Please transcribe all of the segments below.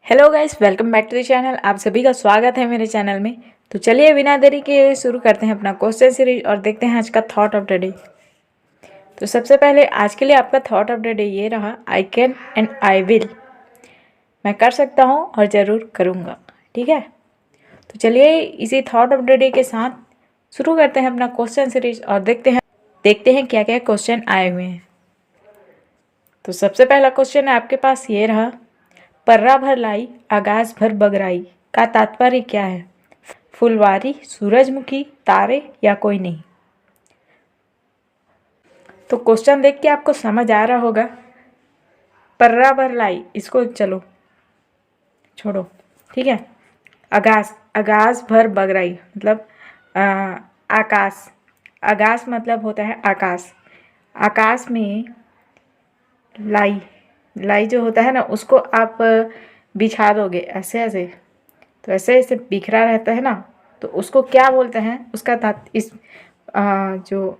Hello guys, welcome back to the channel. आप सभी का स्वागत है मेरे चैनल में। तो चलिए बिना देरी के शुरू करते हैं अपना क्वेश्चन सीरीज और देखते हैं आज का थॉट ऑफ द डे। तो सबसे पहले आज के लिए आपका थॉट ऑफ द डे ये रहा, I can and I will. मैं कर सकता हूँ और ज़रूर करूँगा। ठीक है, तो चलिए इसी थॉट ऑफ द डे के साथ शुरू करते हैं अपना क्वेश्चन सीरीज और देखते हैं क्या क्या क्वेश्चन आए हुए हैं। तो सबसे पहला क्वेश्चन है आपके पास ये रहा, पर्रा भर लाई आगाज भर बगराई का तात्पर्य क्या है? फुलवारी, सूरजमुखी, तारे या कोई नहीं। तो क्वेश्चन देख के आपको समझ आ रहा होगा। पर्रा भर लाई, इसको चलो छोड़ो, ठीक है। आगाज भर बगराई मतलब आकाश। आकाश मतलब होता है आकाश। आकाश में लाई जो होता है ना, उसको आप बिछा दोगे ऐसे ऐसे, तो ऐसे ऐसे बिखरा रहता है ना, तो उसको क्या बोलते हैं? उसका जो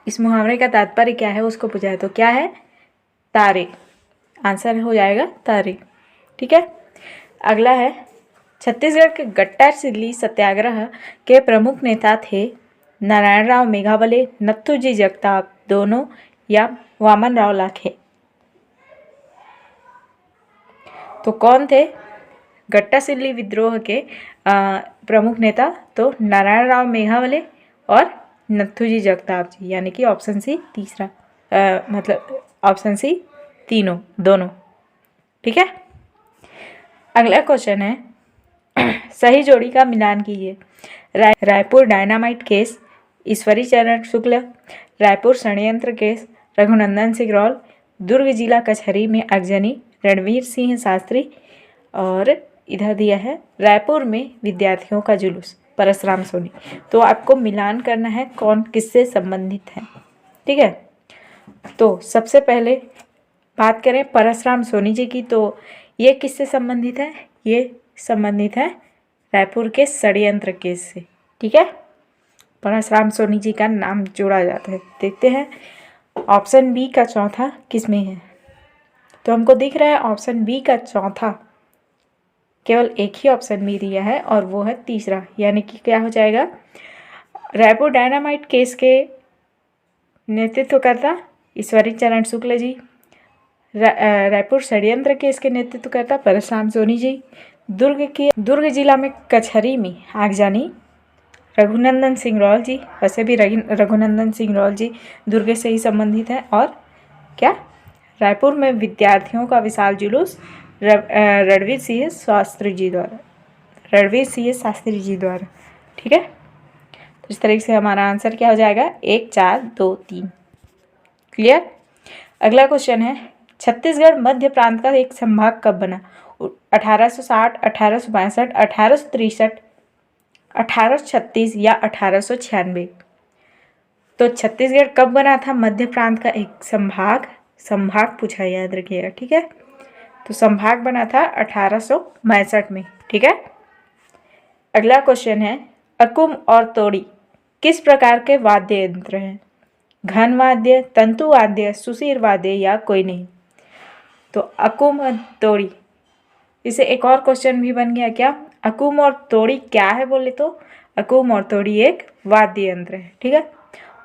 इस मुहावरे का तात्पर्य क्या है उसको पूछा है, तो क्या है? तारे। आंसर हो जाएगा तारे। ठीक है। अगला है, छत्तीसगढ़ के गट्टा सिल्ली सत्याग्रह के प्रमुख नेता थे नारायण राव मेघावले, नत्थूजी जगताप दोनों या वामन राव लाखे। तो कौन थे गट्टा सिल्ली विद्रोह के प्रमुख नेता? तो नारायण राव मेघावले और नत्थूजी जगताप जी, यानी कि ऑप्शन सी तीसरा, मतलब ऑप्शन सी दोनों। ठीक है। अगला क्वेश्चन है, सही जोड़ी का मिलान कीजिए। रायपुर डायनामाइट केस ईश्वरी चरण शुक्ल, रायपुर षड्यंत्र केस रघुनंदन सिंह रॉल, दुर्ग जिला कचहरी में अगजनी रणवीर सिंह शास्त्री, और इधर दिया है रायपुर में विद्यार्थियों का जुलूस परसराम सोनी। तो आपको मिलान करना है कौन किससे संबंधित है। ठीक है। तो सबसे पहले बात करें परसराम सोनी जी की, तो ये किससे संबंधित है? ये संबंधित है रायपुर के षड्यंत्र केस से। ठीक है। परसराम सोनी जी का नाम जोड़ा जाता है। देखते हैं ऑप्शन बी का चौथा किस में है। तो हमको दिख रहा है ऑप्शन बी का चौथा, केवल एक ही ऑप्शन बी दिया है और वो है तीसरा, यानी कि क्या हो जाएगा? रायपुर डायनामाइट केस के नेतृत्वकर्ता ईश्वरी चरण शुक्ल जी, रायपुर षड्यंत्र केस के नेतृत्वकर्ता परशुराम सोनी जी, दुर्ग जिला में कचहरी में आगजनी रघुनंदन सिंह रॉल जी। वैसे भी रघुनंदन सिंह रॉल जी दुर्ग से ही संबंधित है। और क्या? रायपुर में विद्यार्थियों का विशाल जुलूस रणवीर सिंह शास्त्री जी द्वारा। ठीक है। तो इस तरीके से हमारा आंसर क्या हो जाएगा? 1 4 2 3। क्लियर। अगला क्वेश्चन है, छत्तीसगढ़ मध्य प्रांत का एक संभाग कब बना? 1860, 1862, 1863, 1836 या 1896। तो छत्तीसगढ़ कब बना था मध्य प्रांत का एक संभाग पूछा, याद रखिएगा। ठीक है। तो संभाग बना था 1862 में। ठीक है। अगला क्वेश्चन है, अकुम और तोड़ी किस प्रकार के वाद्य यंत्र हैं? घन वाद्य, तंतु वाद्य, सुशीर वाद्य या कोई नहीं। तो अकुम और तोड़ी, इसे एक और क्वेश्चन भी बन गया क्या? अकुम और तोड़ी क्या है बोले तो अकुम और तोड़ी एक वाद्य यंत्र है। ठीक है।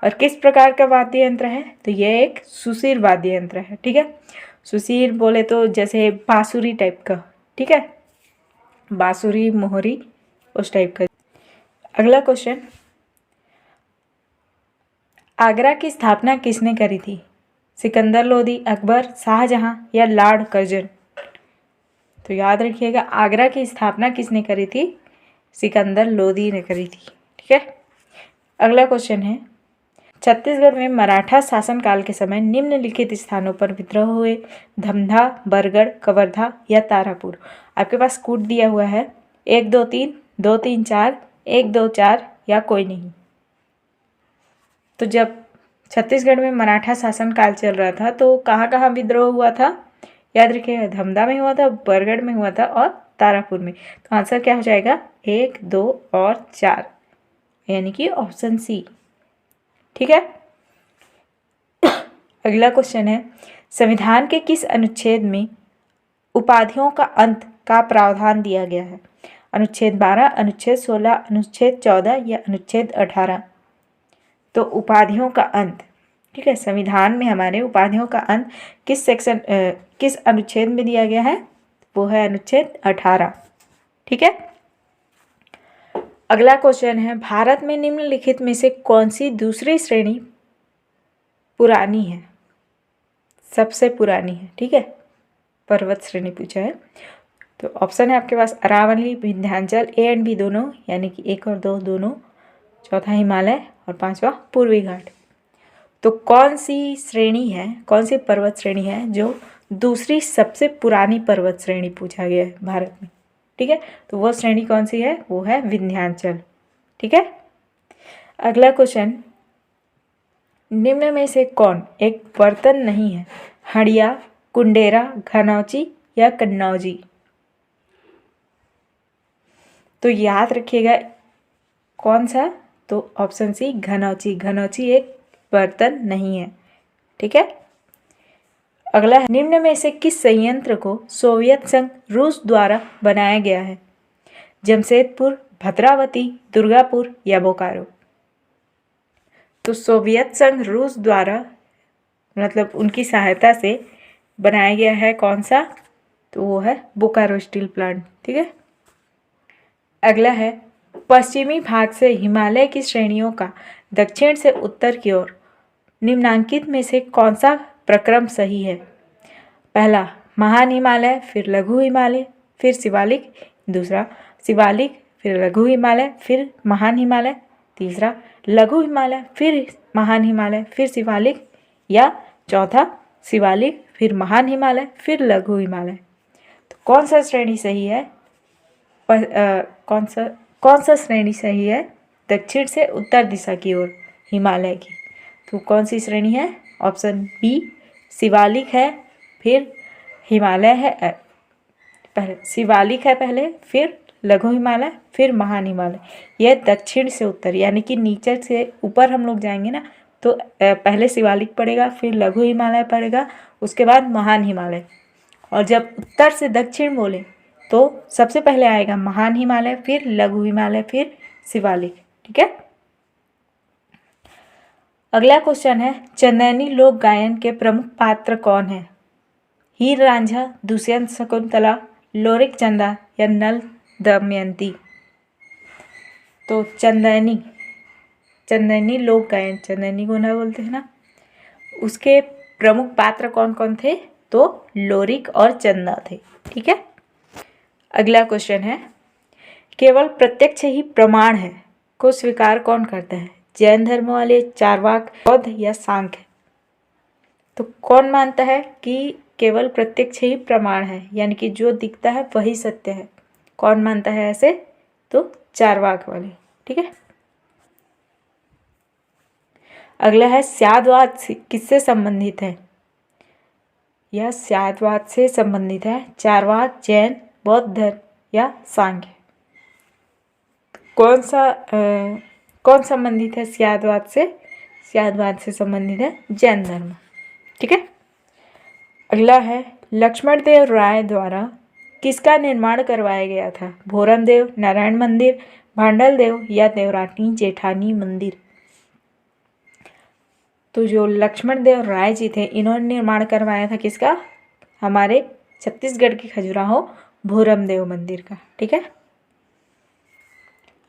और किस प्रकार का वाद्य यंत्र है? तो यह एक सुशीर वाद्य यंत्र है। ठीक है। सुशीर बोले तो जैसे बांसुरी टाइप का। ठीक है, बांसुरी, मोहरी, उस टाइप का। अगला क्वेश्चन, आगरा की स्थापना किसने करी थी? सिकंदर लोदी, अकबर, शाहजहां या लॉर्ड कर्जन। तो याद रखिएगा, आगरा की स्थापना किसने करी थी? सिकंदर लोदी ने करी थी। ठीक है। अगला क्वेश्चन है, छत्तीसगढ़ में मराठा शासनकाल के समय निम्नलिखित स्थानों पर विद्रोह हुए? धमधा, बरगढ़, कवर्धा या तारापुर। आपके पास कूट दिया हुआ है 1 2 3, 2 3 4, 1 2 4 या कोई नहीं। तो जब छत्तीसगढ़ में मराठा शासनकाल चल रहा था तो कहाँ कहाँ विद्रोह हुआ था? याद रखिएगा, धमधा में हुआ था, बरगढ़ में हुआ था और तारापुर में। तो आंसर क्या हो जाएगा? 1 2 और 4, यानी कि ऑप्शन सी। ठीक है। अगला क्वेश्चन है, संविधान के किस अनुच्छेद में उपाधियों का अंत का प्रावधान दिया गया है? अनुच्छेद 12, अनुच्छेद 16, अनुच्छेद 14 या अनुच्छेद 18? तो उपाधियों का अंत, ठीक है, संविधान में हमारे उपाधियों का अंत किस अनुच्छेद में दिया गया है? वो है अनुच्छेद 18। ठीक है। अगला क्वेश्चन है, भारत में निम्नलिखित में से कौन सी दूसरी श्रेणी पुरानी है, सबसे पुरानी है? ठीक है, पर्वत श्रेणी पूछा है। तो ऑप्शन है आपके पास Aravalli, Vindhyachal, A and B दोनों, यानी कि 1 और 2 दोनों, चौथा हिमालय और पांचवा पूर्वी घाट। तो कौन सी श्रेणी है, कौन सी पर्वत श्रेणी है जो दूसरी सबसे पुरानी पर्वत श्रेणी पूछा गया है भारत में? ठीक है, तो वो श्रेणी कौन सी है? वो है विंध्याचल। ठीक है। अगला क्वेश्चन, निम्न में से कौन एक बर्तन नहीं है? हड़िया, कुंडेरा, घनौची या कन्नौजी? तो याद रखिएगा कौन सा, तो ऑप्शन सी घनौची। घनौची एक बर्तन नहीं है। ठीक है। अगला है, निम्न में से किस संयंत्र को सोवियत संघ रूस द्वारा बनाया गया है? जमशेदपुर, भद्रावती, दुर्गापुर या बोकारो? तो सोवियत संघ रूस द्वारा मतलब उनकी सहायता से बनाया गया है कौन सा? तो वो है बोकारो स्टील प्लांट। ठीक है। अगला है, पश्चिमी भाग से हिमालय की श्रेणियों का दक्षिण से उत्तर की ओर निम्नांकित में से कौन सा प्रक्रम सही है? पहला महान हिमालय, फिर लघु हिमालय, फिर शिवालिक, दूसरा शिवालिक, फिर लघु हिमालय, फिर महान हिमालय, तीसरा लघु हिमालय, फिर महान हिमालय, फिर शिवालिक, या चौथा शिवालिक, फिर महान हिमालय, फिर लघु हिमालय? तो कौन सा श्रेणी सही है? कौन सा श्रेणी सही है दक्षिण से उत्तर दिशा की ओर हिमालय की? तो कौन सी श्रेणी है? ऑप्शन बी शिवालिक है, फिर हिमालय है, पहले शिवालिक है, पहले फिर लघु हिमालय, फिर महान हिमालय। यह दक्षिण से उत्तर, यानी कि नीचे से ऊपर हम लोग जाएंगे ना, तो पहले शिवालिक पड़ेगा, फिर लघु हिमालय पड़ेगा, उसके बाद महान हिमालय। और जब उत्तर से दक्षिण बोले तो सबसे पहले आएगा महान हिमालय, फिर लघु हिमालय, फिर शिवालिक। ठीक है। अगला क्वेश्चन है, चंदैनी लोक गायन के प्रमुख पात्र कौन है? हीर रांझा, दुष्यंत शकुंतला, लोरिक चंदा या नल दमयंती? तो चंदैनी लोक गायन, चंदैनी को ना बोलते हैं ना, उसके प्रमुख पात्र कौन कौन थे? तो लोरिक और चंदा थे। ठीक है। अगला क्वेश्चन है, केवल प्रत्यक्ष ही प्रमाण है को स्वीकार कौन करता है? जैन धर्म वाले, चारवाक, बौद्ध या सांख्य? तो कौन मानता है कि केवल प्रत्यक्ष ही प्रमाण है, यानी कि जो दिखता है वही सत्य है? कौन मानता है ऐसे? तो चारवाक वाले। ठीक है। अगला है, स्यादवाद किससे संबंधित है? यह स्यादवाद से संबंधित है चारवाक, जैन, बौद्ध धर्म या सांख्य? कौन संबंधित है स्यादवाद से? स्यादवाद से संबंधित है जैन धर्म। ठीक है। अगला है, लक्ष्मण देव राय द्वारा किसका निर्माण करवाया गया था? भोरम देव, नारायण मंदिर, भांडल देव या देवरानी जेठानी मंदिर? तो जो लक्ष्मण देव राय जी थे, इन्होंने निर्माण करवाया था किसका? हमारे छत्तीसगढ़ की खजुराहो भोरम देव मंदिर का। ठीक है।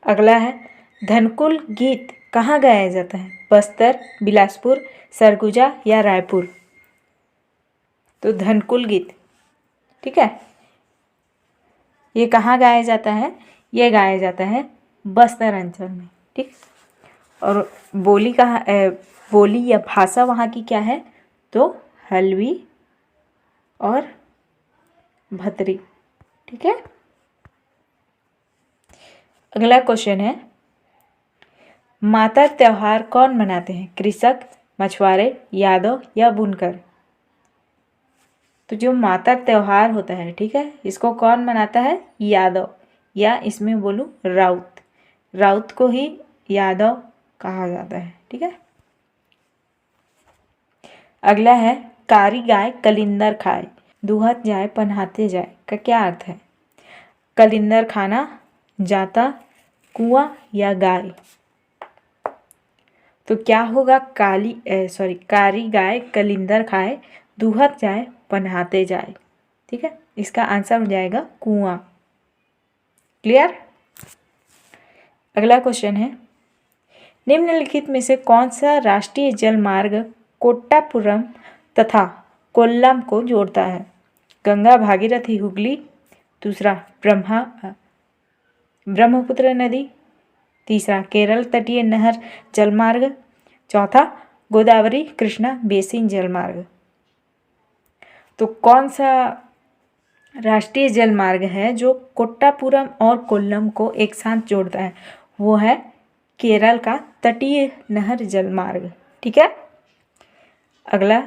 अगला है, धनकुल गीत कहाँ गाया जाता है? बस्तर, बिलासपुर, सरगुजा या रायपुर? तो धनकुल गीत, ठीक है, ये कहाँ गाया जाता है? ये गाया जाता है बस्तर अंचल में। ठीक। और बोली कहाँ, बोली या भाषा वहाँ की क्या है? तो हल्बी और भतरी। ठीक है। अगला क्वेश्चन है, माता त्योहार कौन मनाते हैं? कृषक, मछुआरे, यादव या बुनकर? तो जो माता त्योहार होता है, ठीक है, इसको कौन मनाता है? यादव, या इसमें बोलूँ राउत। राउत को ही यादव कहा जाता है। ठीक है। अगला है, कारी गाय कलिंदर खाए दूहत जाए पनहाते जाए का क्या अर्थ है? कलिंदर खाना, जाता, कुआं या गाय? तो क्या होगा? कारी गाय कलिंदर खाए, दूहत जाए पनहाते जाए। ठीक है, इसका आंसर हो जाएगा कुआं। क्लियर? अगला क्वेश्चन है, निम्नलिखित में से कौन सा राष्ट्रीय जल मार्ग कोट्टापुरम तथा कोल्लम को जोड़ता है? गंगा, भागीरथी, हुगली, दूसरा ब्रह्मपुत्र नदी, तीसरा केरल तटीय नहर जलमार्ग, चौथा गोदावरी कृष्णा बेसिन जलमार्ग। तो कौन सा राष्ट्रीय जल मार्ग है जो कोट्टापुरम और कोल्लम को एक साथ जोड़ता है? वो है केरल का तटीय नहर जल मार्ग। ठीक है, अगला।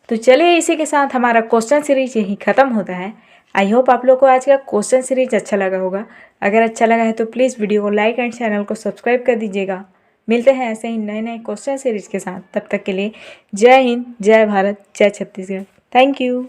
तो चलिए इसी के साथ हमारा क्वेश्चन सीरीज यही ख़त्म होता है। आई होप आप लोग को आज का क्वेश्चन सीरीज अच्छा लगा होगा। अगर अच्छा लगा है तो प्लीज़ वीडियो को लाइक एंड चैनल को सब्सक्राइब कर दीजिएगा। मिलते हैं ऐसे ही नए नए क्वेश्चन सीरीज के साथ। तब तक के लिए जय हिंद, जय भारत, जय छत्तीसगढ़। Thank you.